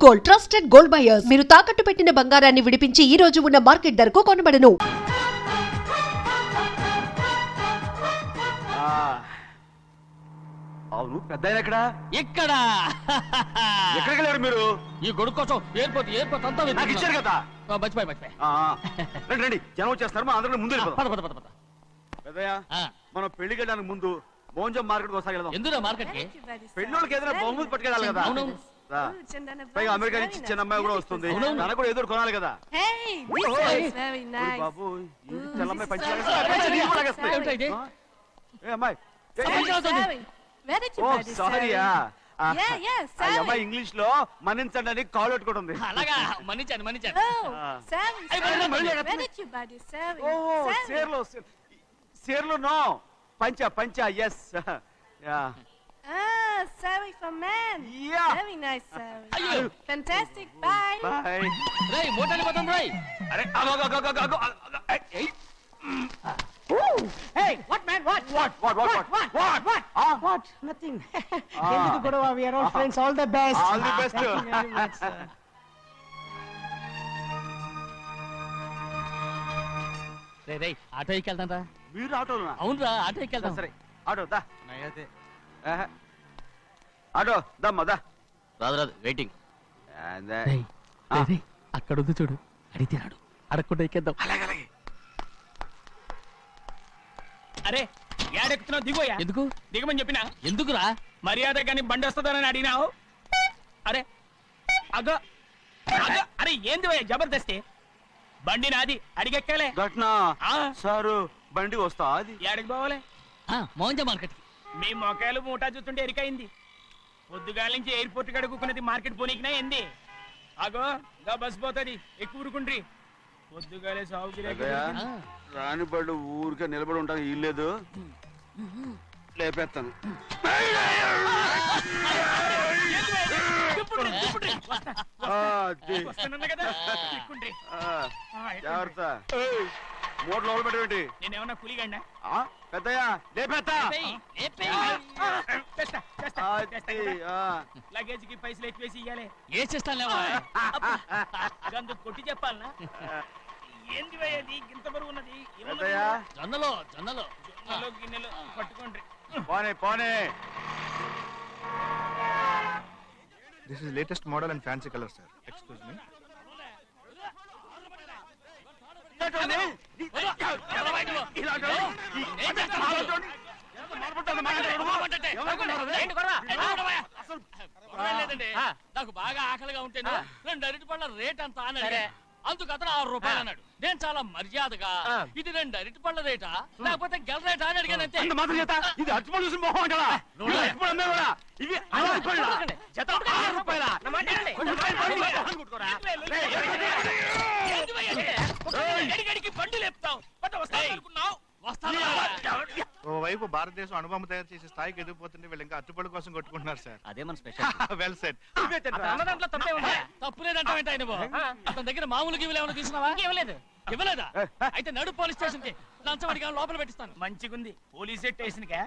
Gold, trusted gold buyers. మీరు తాకట్టు పెట్టిన బంగారాన్ని విడిపించి ఈ రోజు ఉన్న మార్కెట్ ధరకు కొనబడను. అవును పెద్ద ఎక్కడ ఇక్కడ ఎక్కడికి వెళ్ళారు మీరు? ఈ గొడుగు కోసం ఎయిర్పోర్ట్ అంతా నాకు ఇచ్చారు కదా. మర్చిపోయి రండి రండి, జనం వచ్చేస్తారు. మా అందరం ముందు పద. పెద్దయ్య, మనం పెళ్లికి వెళ్ళడానికి ముందు మోంజం మార్కెట్ వస్తాం. ఎందుకు మార్కెట్ కి పెళ్ళోళ్ళకి ఏదైనా బహుమతి పట్టుకెళ్ళాలి కదా. పైగా అమెరికా నుంచి చిన్న అమ్మాయి కూడా వస్తుంది, తనకు కూడా ఎదురు కొనాలి కదా. బాబు అమ్మాయి పంచి అమ్మాయి అమ్మాయి ఇంగ్లీష్ లో మన్నించండి అని కాల్ పెట్టుకుంటుంది. సేర్లు నో పంచా ఎస్. Sari for men. Yeah. Very nice, Sari. Fantastic. Bye. Bye. Ray, motali batan Ray. Are, go. Hey, what man? What? What? Nothing. Enduku godava? We are all friends. All the best. All the best. Thank you very much, sir. రే auto ఎక్కెళ్తాం రా. మీరు ఆటోనా? అవునురా, auto ఎక్కెళ్తాం. సరే auto దా. Auto దమ్మా దా. రాదు waiting. అలాగే అక్కడ ఉంది చూడు, అడిగితే రాడు, అడగకుండా ఎక్కేద్దాం. అలాగే అరే ఏడెక్కుతున్నావు? దిగోయా. ఎందుకు దిగమని చెప్పినా? ఎందుకురా? మర్యాద కానీ బండి వస్తుందని అడిగినావు. అరే అగో అరే ఏంది జబర్దస్తి? బండి నాది, అడిగెక్కాలే. ఘట్నా సారు బండి వస్తా. అది ఏడకి పోవాలి? మోంజ మార్కెట్ కి. మీ మొక్కలు మూటా చూస్తుంటే ఎరికైంది. పొద్దుగాల నుంచి ఎయిర్పోర్ట్ కడుక్కున్నది మార్కెట్ పోనీకినా ఏంది? అగో గా బస్ పోతుంది, ఎక్కువ ఊరుకుండ్రి. పొద్దుగాలే రాని బళ్ళు ఊరికే నిలబడి ఉంటాను. ఇల్లేదు లేపేస్తాను. జాగ్రత్త. మూట లోపల పెట్టేటి. నేనేమన్నా కూలిగండా? పెద్దయ్యా లేపేస్తా. లగేజ్ కి పైసలు ఎక్కువేసి ఇయ్యాలి. ఏ చేస్తానులేవా? గందు కొట్టి చెప్పాలనా? ఏంది అది ఇంత బరువు ఉన్నది? జొన్నలో గిన్నెలు పట్టుకోండి. పోనే. This is latest model and fancy color, sir. Excuse me. నాకు బాగా ఆకలిగా ఉంటేను 2 అరటి పళ్ళ రేట్ అంత అన్నాడు. అందుకు అతను 6 రూపాయలు అన్నాడు. నేను చాలా మర్యాదగా ఇది 2 అరటి పళ్ళ రేటా లేకపోతే గెల రేటా అని అడిగానంతే. ఇది అరటిపళ్ళు చూసి మొహం అంటారా? ఇవి 6 రూపాయలా? బండి లేపుతావు. ఓవైపు భారతదేశం అనుభవం తయారు చేసే స్థాయికి ఎదిగిపోతుంటే వీళ్ళు ఇంకా అట్టుపడి కోసం కొట్టుకుంటున్నారు సార్. అదే మన స్పెషల్. Well set. అన్నదాంట్లో తప్పే ఉందా? తప్పులేదంటావేంట ఆయన? అతని దగ్గర మామూలు గివ్వులు ఏమైనా తీసుకున్నావా? ఇవ్వలేదా? అయితే నడు పోలీస్ స్టేషన్ కి లంచం అడిగా లోపల పెట్టిస్తాను. మంచిగుంది. పోలీస్ స్టేషన్ కా?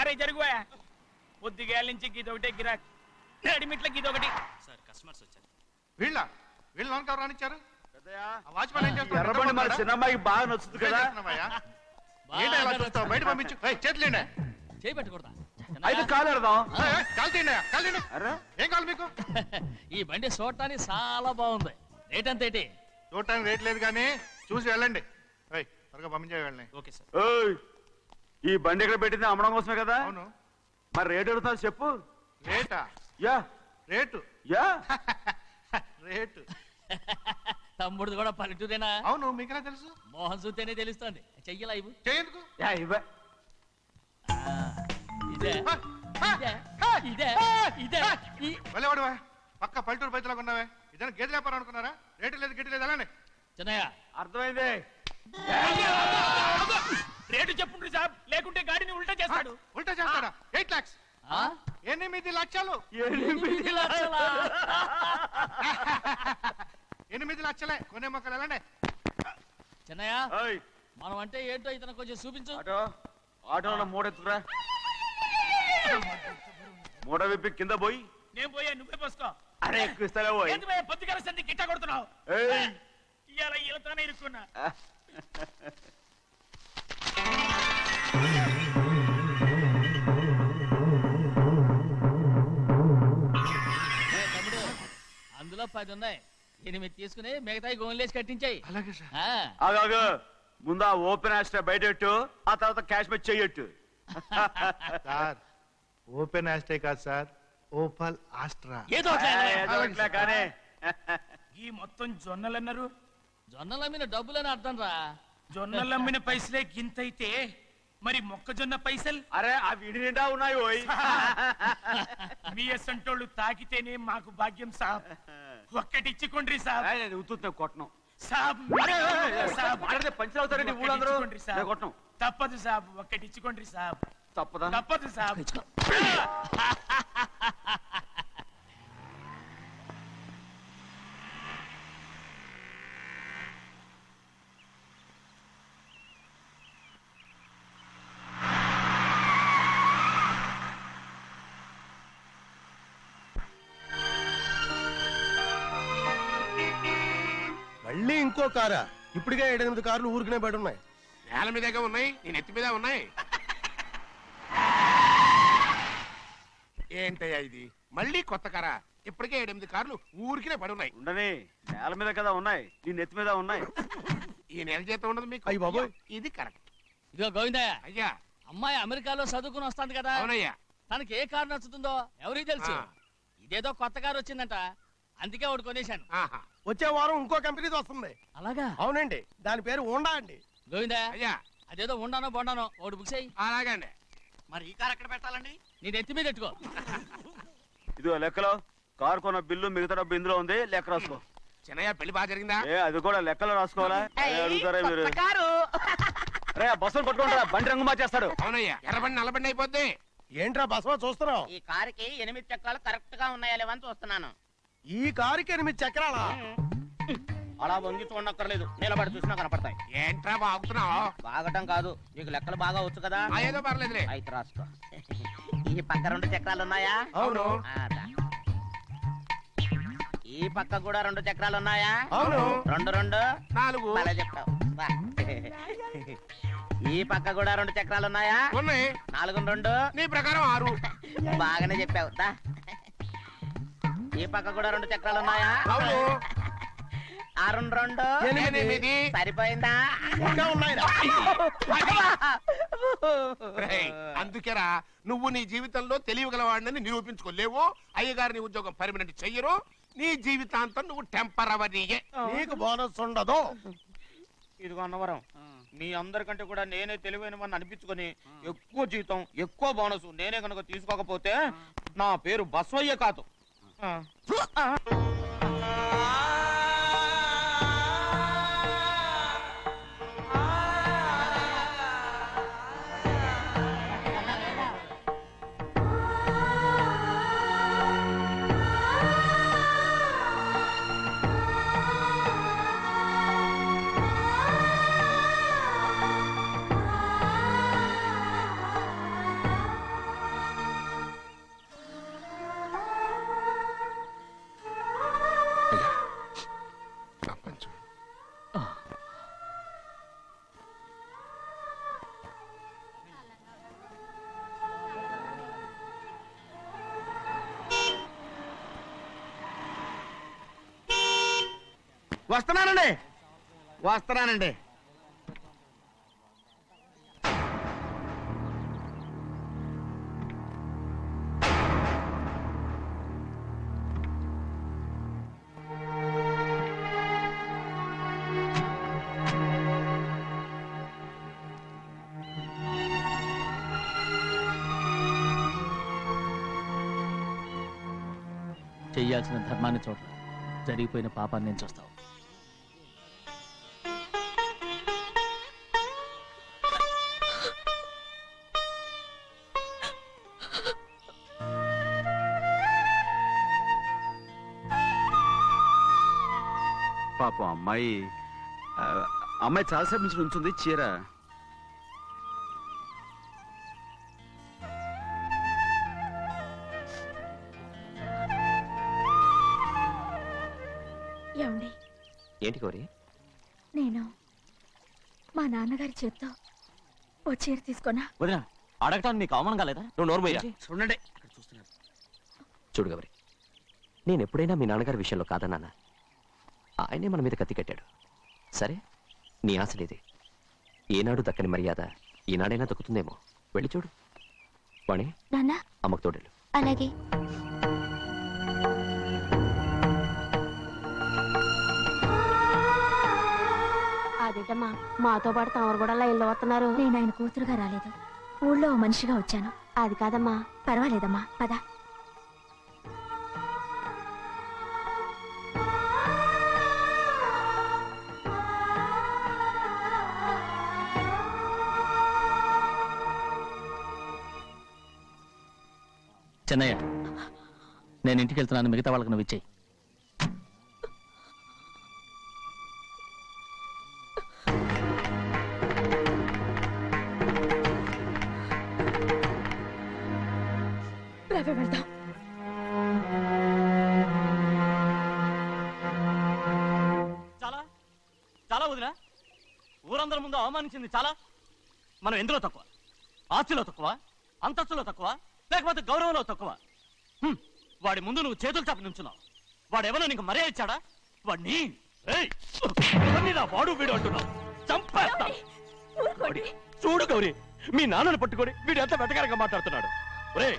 అరే జరుగుయా. పొద్దుగాల నుంచి గీదొకటే గిరాక్, నడిమిట్ల గీదొకటి. సార్ కస్టమర్స్ వచ్చారు. వీళ్ళు లోన్ కవర్ రానిచ్చారు. వాచ్మెన్ ఏం చేస్తాడు? ఎర్రబండి మన చిన్నమ్మాయికి బాగా నచ్చుతుంది కదా. ఏంటి అలా చూస్తావు? బయట పంపించు. చేతులేండి. చేయి పెట్టకూడదా? అయితే కాలు ఎడదాం. కాలు తీయండి. ఏం కావాలి మీకు? ఈ బండి చూడటానికి చాలా బాగుంది. రేట్ అంత ఏంటి? చూడటానికి రేట్ లేదు కానీ చూసి వెళ్ళండి. త్వరగా పంపించే వెళ్ళండి. Okay sir. ఈ బండి ఎక్కడ పెట్టింది? అమ్మడం కోసమే కదా. అవును. మరి రేట్ అడుగుతా చెప్పు. రేటా? Yeah rate. Yeah rate. తమ్ముడు కూడా పల్లెటూరేనా? అవును. మీకెలా తెలుసు? మోహన్ చూస్తేనే తెలుస్తుంది. చెయ్యలా ఇవ్వు. చేయందుకు? వెళ్ళేవాడు పక్క పల్లెటూరు బయటలో కొన్నావే. ఇదైనా గేదె వ్యాపారం అనుకున్నారా? రేటు లేదు గిట్టు లేదు. అలానే చిన్నయ్య అర్థమైంది. రేటు చెప్పుండ్రి సాబ్, లేకుంటే గాడిని ఉల్టా చేస్తాడు. ఉల్టా చేస్తాడా? 8 lakhs. 8 లక్షలు. 8 లక్షలా? 8 లక్షలే. కొనే మొక్కలు వెళ్ళండి. చిన్నయ్య మనం అంటే ఏంటో ఇతను కొంచెం చూపించు. ఆటోలో మూడెత్తుకురా. మూడ విప్పి కింద పోయి. నేను పోయా, నువ్వే పోసుకో. అరే ఎక్కువ ఇస్తాలే పోయి ఏంది భయ్యా పొద్దుగాల సంధి గిట్ట కొడుతున్నావు ఏయ్. ఇవాళ ఈలతోనే ఇరుక్కున్నా తమ్ముడు అందులో 10 ఉన్నాయి 8 తీసుకుని మిగతాయి గోన్లేసి కట్టించాయి అలాగే సార్. ఆగాగు ముందు ఆ ఓపెన్ ఆస్ట్రా బయటెట్టు ఆ తర్వాత క్యాష్ మెచ్ చెయ్యట్టు సార్ ఓపెన్ ఆస్ట్రే కాదు సార్, ఓపల్ ఆస్ట్రా. ఏదో ఒకటి లేవయ్యా. ఏదో ఒకటిలే కానీ ఈ మొత్తం జొన్నలు అన్నారు జొన్నల మీద డబ్బులని అర్థం రా జొన్నలు అమ్మిన పైసలే గింతైతే మరి మొక్కజొన్న పైసలు అరే ఆ విడి నిండా ఉన్నాయి ఓయ్ మీ అసంటోళ్ళు తాకితేనే మాకు భాగ్యం సాబ్ ఒక్కటిచ్చుకోండి సాబ్ ఏయ్, నేను ఉత్తున్నా కొట్టను సాబ్ సాబ్ మాట్లాడితే పంచర్ అవుతారండి ఊళ్ళందరూ ఒక్కటిచ్చుకోండి సాబ్. నేను కొట్టను తప్పదు సాబ్ ఒక్కటిచ్చుకోండి సాబ్ తప్పదా తప్పదు సాబ్ మళ్ళీ ఇంకో కారా? ఇప్పటికే 7-8 కార్లు ఊరికనే బయట ఉన్నాయి. నేల మీదగా ఉన్నాయి, నేను ఎత్తి మీద ఉన్నాయి. ఏంటయ్యా ఇది మళ్ళీ కొత్త కారా? ఇప్పటికే 7-8 కార్లు ఊరికినే పడి ఉన్నాయి. ఉండని నేల మీద కదా ఉన్నాయి నీ నెత్తి మీద ఉన్నాయి ఈ నెల జీతం ఉండదు మీకు. అయ్య బాబోయ్. ఇది కరెక్ట్. ఇదిగో గోవిందయ్య అయ్యా అమ్మాయి అమెరికాలో చదువుకుని వస్తాంది కదా అవునయ్యా. తనకి ఏ కారు నచ్చుతుందో ఎవరికి తెలుసు ఆ. ఇదేదో కొత్త కారు వచ్చిందంట అందుకే ఒకటి కొనేశాను ఆహా. వచ్చే వారం ఇంకో కంపెనీది వస్తుంది. అలాగా అవునండి, దాని పేరు హోండా అండి. గోవిందయ్య అయ్యా అదేదో ఉండానో బొండానో ఒకటి బుక్ చేయి అలాగండి. మరి ఈ కారు ఎక్కడ పెట్టాలండి నీ నెత్తి మీద పెట్టుకో ఇదిగో లెక్కలో కారు కొన్న బిల్లు మిగతా డబ్బు ఇందులో ఉంది లెక్క రాసుకో చిన్నయ్య పెళ్లి బాగా జరిగిందా? ఏ అది కూడా లెక్కలో రాసుకోవాలా అదే అడుగుతారా మీరు రే బస్సులు పట్టుకుంటారా బండి రంగు మార్చేస్తాడు అవునయ్యా, ఎర్రబండి నల్లబండి అయిపోద్ది. ఏంట్రా బసవా చూస్తున్నావు? ఈ కారుకి 8 చక్రాలు కరెక్ట్ గా ఉన్నాయా లేవని చూస్తున్నాను. ఈ కారుకి 8 చక్రాలా? అలా వంగి చూడక్కర్లేదు, నిలబడి చూసినా కనపడతాయి. ఏంట్రా బాగుతున్నావు? బాగటం కాదు, నీకు లెక్కలు బాగా వచ్చు కదా. ఏదో పర్లేదులే. అయితే రాసుకో. ఈ పక్క 2 చక్రాలు ఉన్నాయా? అవును. ఆ, దా. ఈ పక్క కూడా 2 చక్రాలు ఉన్నాయా? అవును. 2 2 4 అలా చెప్తావు. బా. ఈ పక్క కూడా 2 చక్రాలు ఉన్నాయా? ఉన్నాయి. 4 2 నీ ప్రకారం 6. బాగానే చెప్పావు. దా. ఈ పక్క కూడా 2 చక్రాలు ఉన్నాయా? అవును. 6 2 8. సరిపోయిందా? ఇంకా ఉన్నాయిరా. రేయ్, అందుకేరా నువ్వు నీ జీవితంలో తెలియగలవాడిని నిరూపించుకోలేవు. అయ్యగారిని ఉద్యోగం పర్మనెంట్ చెయ్యరు. నీ జీవితాంతం నువ్వు టెంపరవరీయే. నీకు బోనస్ ఉండదు. ఇదిగో అన్నవరం, మీ అందరికంటే కూడా నేనే తెలివైన వాడిని అనిపించుకొని ఎక్కువ జీతం ఎక్కువ బోనస్ నేనే కనుక తీసుకోకపోతే నా పేరు బస్వయ్య కాదు. నా పంచు. వస్తున్నానండి. చెయ్యాల్సిన ధర్మాన్ని చూడరా జరిగిపోయిన పాపాన్ని నేను చూస్తావు. పాపం అమ్మాయి అమ్మాయి చాలాసేపు నుంచి ఉంచుంది చీర ఏమండి? ఏంటి గౌరీ? నేను మా నాన్నగారి చేత్తో ఓ చీర తీసుకున్నా. వదినా అడగటానికి నీకు అవమానం కాలేదా? నువ్వు నోర్మయ్యా. చూడండి అక్కడ చూస్తున్నాడు. చూడు గౌరీ, నేను ఎప్పుడైనా మీ నాన్నగారి విషయంలో కాదన్నానా? ఆయనే మన మీద కత్తి కట్టాడు. సరే, నీ ఆశలేదే. ఏనాడు దక్కని మర్యాద ఈనాడైనా దక్కుతుందేమో. వెళ్ళి చూడు. వాణి, నాన్న అమ్మకు తోడేళ్ళు. అలాగే. అదేంటమ్మా మాతో పాటు తమరు కూడా లైన్లో వస్తున్నారు? నేను ఆయన కూతురుగా రాలేదు, ఊళ్ళో ఓ మనిషిగా వచ్చాను. అది కాదమ్మా. పర్వాలేదమ్మా, పద. చెన్నయ్య, నేను ఇంటికి వెళ్తున్నాను, మిగతా వాళ్ళకి నువ్వు ఇచ్చేయి. వెళ్దాం. చాలా చాలా వదినా, ఊరందరి ముందు అవమానించింది చాలా. మనం ఎందులో తక్కువ? ఆస్తిలో తక్కువ? అంతస్తులో తక్కువ? లేకపోతే గౌరవంలో తక్కువ? వాడి ముందు నువ్వు చేతులు చాపి నుంచున్నావు. వాడెవరో నీకు మర్యాద ఇచ్చాడా? వాడిని వాడు వీడు అంటున్నావు. చంపేస్తా. చూడు గౌరీ, మీ నాన్నను పట్టుకొని వీడు ఎంత వెతకారంగా మాట్లాడుతున్నాడు. ఒరే,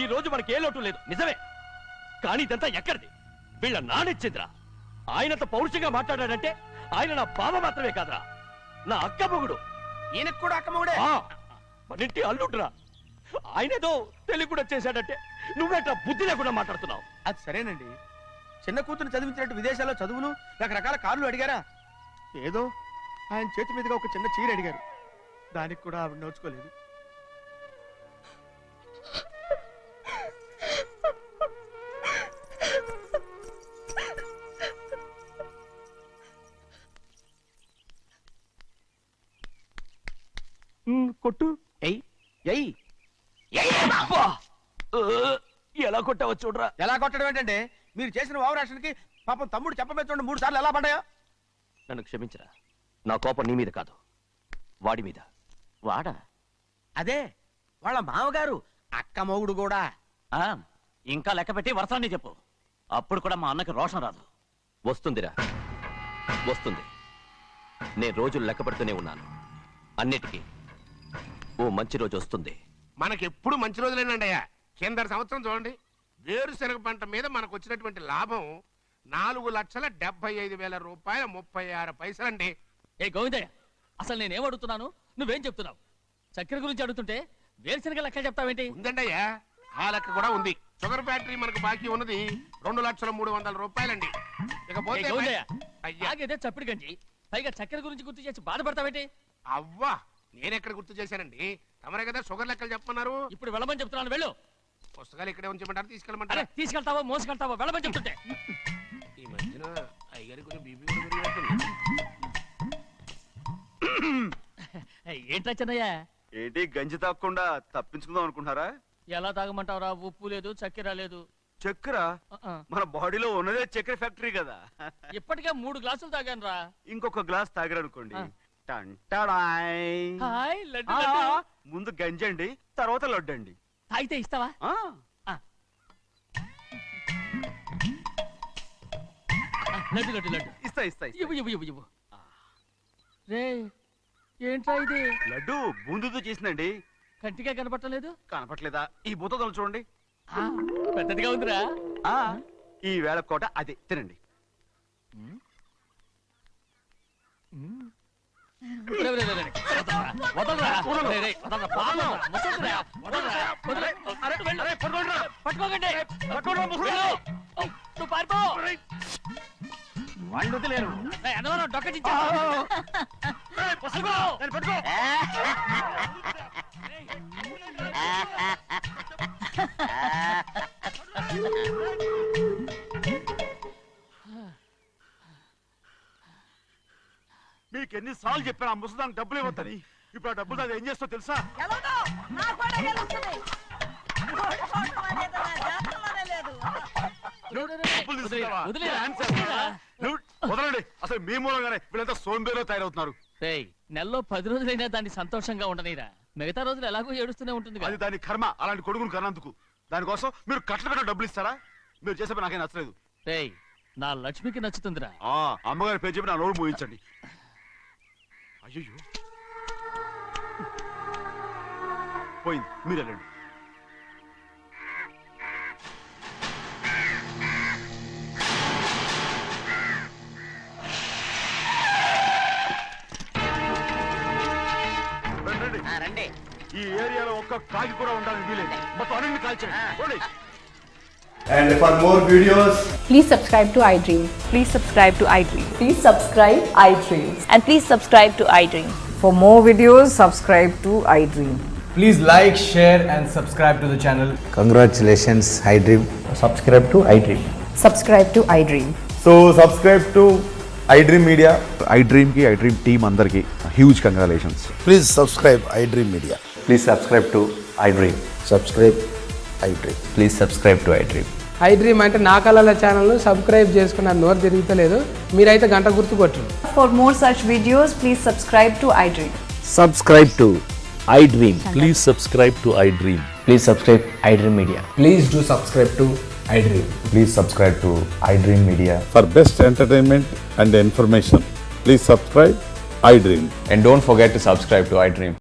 ఈ రోజు మనకి ఏ లోటు లేదు నిజమే, కానీ ఇదంతా ఎక్కడిది? వీళ్ళ నానిచ్చిందిరా. ఆయనంత పౌరుషంగా మాట్లాడాడంటే ఆయన నా బావ మాత్రమే కాదురా, నా అక్క మొగుడు. ఈయనకు కూడా అక్క మొగుడే. మనింటి అల్లుడురా. ఆయనేదో తెలివి కూడా చేశాడంటే నువ్వేట్లా బుద్ధి లేకుండా మాట్లాడుతున్నావు? అది సరేనండి, చిన్న కూతురు చదివించినట్టు విదేశాల్లో చదువులు రకరకాల కార్లు అడిగారా? ఏదో ఆయన చేతి మీదుగా ఒక చిన్న చీర అడిగారు, దానికి కూడా ఆవిడ నోచుకోలేదు. కొట్టు. ఎయ్ ఎయ్. ఎలా కొట్టావో చూడరా. ఎలా కొట్టడం ఏంటంటే, మీరు చేసిన వావరాక్షణకి పాపం తమ్ముడు చెప్పబెట్టండి 3 సార్లు ఎలా పడ్డాయో. నన్ను క్షమించరా, నా కోపం నీ మీద కాదు, వాడి మీద. వాడా? అదే వాళ్ళ మామగారు అక్క మొగుడు కూడా. ఇంకా లెక్క పెట్టి వరసాన్ని చెప్పు, అప్పుడు కూడా మా అన్నకి రోషం రాదు. వస్తుందిరా, వస్తుంది. నేను రోజులు లెక్క పెడుతూనే ఉన్నాను. అన్నిటికీ ఓ మంచి రోజు వస్తుంది. మనకెప్పుడు మంచి రోజులేనండి అయ్యా. కింద సంవత్సరం చూడండి, వేరుశనగ పంట మీద మనకు వచ్చినటువంటి లాభం 4,75,000 రూపాయల 36 పైసలండి. ఏ గోవిందయ్య, అసలు నేనేం అడుగుతున్నాను, నువ్వేం చెప్తున్నావు? చక్కెర గురించి అడుగుతుంటే వేరుశనగ లెక్క చెప్తావేంటి? ఉందండి అయ్యా, ఆ లెక్క కూడా ఉంది. షుగర్ ఫ్యాక్టరీ మనకు బాకీ ఉన్నది 2,03,00,000 రూపాయలండి. ఇకపోతే ఆగేదే చప్పిడి గంజి, పైగా చక్కెర గురించి గుర్తు చేసి బాధపడతావేంటి? అవ్వా, నేనెక్కడ గుర్తు చేశానండి? తమరే కదా షుగర్ లెక్కలు చెప్పమన్నారు. ఇప్పుడు వెళ్ళమని చెప్తున్నాను, వెళ్ళు. పుస్తకాలు ఇక్కడే ఉంచమంటారు, తీసుకెళ్ళమంటారా? తీసుకెళ్తావా మోసుకెళ్తావా? వెళ్ళమని చెప్తుంటే. ఈ మధ్యన అయ్యగారి కొంచెం బీపీ కూడా పెరిగినట్టుంది. ఏంట్రా చెన్నయ్య? ఏంటి గంజి తాగకుండా తప్పించుకుందాం అనుకుంటున్నారా? ఎలా తాగమంటావురా? ఉప్పు లేదు, చక్కెర లేదు. చక్కెర మన బాడీలో ఉన్నదే చక్కెర ఫ్యాక్టరీ కదా. ఇప్పటికే 3 గ్లాసులు తాగాను రా. ఇంకొక గ్లాస్ తాగారనుకోండి, ముందు గంజండి, తర్వాత లడ్డండి. తాగితే ఇస్తావా? లడ్డు లడ్డు లడ్డు ఇస్తా ఇస్తా. ఇవ్వు. రే, ఏంట్రా ఇది? లడ్డు బూందుతో చేసిందండి. కంటిగా కనపట్టలేదు. కనపట్లేదా? ఈ బూతలు చూడండి, పెద్దదిగా ఉందిరా. ఈ వేళ కోట అదే, తినండి. వాళ్ళు వదిలేరు. డొక్క మీకు ఎన్నిసార్లు చెప్పాను ఆ ముసదానికి డబ్బులు ఇవ్వద్దని. ఇప్పుడు ఆ డబ్బులు అది ఏం చేస్తో తెలుసా? డబ్బులు తీసుకుంటావా? వదిలేరా? డాన్స్ చేస్తావా? నువ్వు వదలండి. అసలు మీ మూలంగానే వీళ్ళంతా సోంబేలో తయారవుతున్నారు. రేయ్, నెలలో 10 రోజులైనా దాన్ని సంతోషంగా ఉండనీరా. మిగతా రోజులు ఎలాగో ఏడుస్తూనే ఉంటుంది అది దాని కర్మ. అలాంటి కొడుకును కన్నందుకు దానికోసం మీరు కట్ట డబ్బులు ఇస్తారా? మీరు చేసే పని నాకేం నచ్చలేదు. రేయ్, నా లక్ష్మికి నచ్చుతుందిరా. అమ్మగారి పేరు చెప్పి నా నోరు మూయించండి. అయ్యో పోయింది, మీరు వెళ్ళండి. రండి. ఈ ఏరియాలో ఒక్క కాకి కూడా ఉండాలని వీలేదు. మొత్తం అన్ని కాల్చండి. And for more videos, please subscribe to iDream. Please subscribe to iDream. Please subscribe iDream. And please subscribe to iDream. For more videos, subscribe to iDream. please like, share and subscribe to the channel. Congratulations, iDream. Subscribe to iDream. Subscribe to iDream. So subscribe to iDream Media. iDream ki iDream team andarki huge congratulations. Please subscribe iDream Media. Please subscribe to iDream. Subscribe iDream. Please subscribe to iDream. iDream అంటే నా కళల channel subscribe చేసుకున్న నోరు తిరుగుతలేదు. మీరైతే గంట గుర్తు కొట్టండి. For more such videos, please subscribe to iDream. Subscribe to iDream. Please subscribe to iDream. Please subscribe iDream Media. Please do subscribe to iDream. Please subscribe to iDream Media. For best entertainment and information, please subscribe iDream. And don't forget to subscribe to iDream.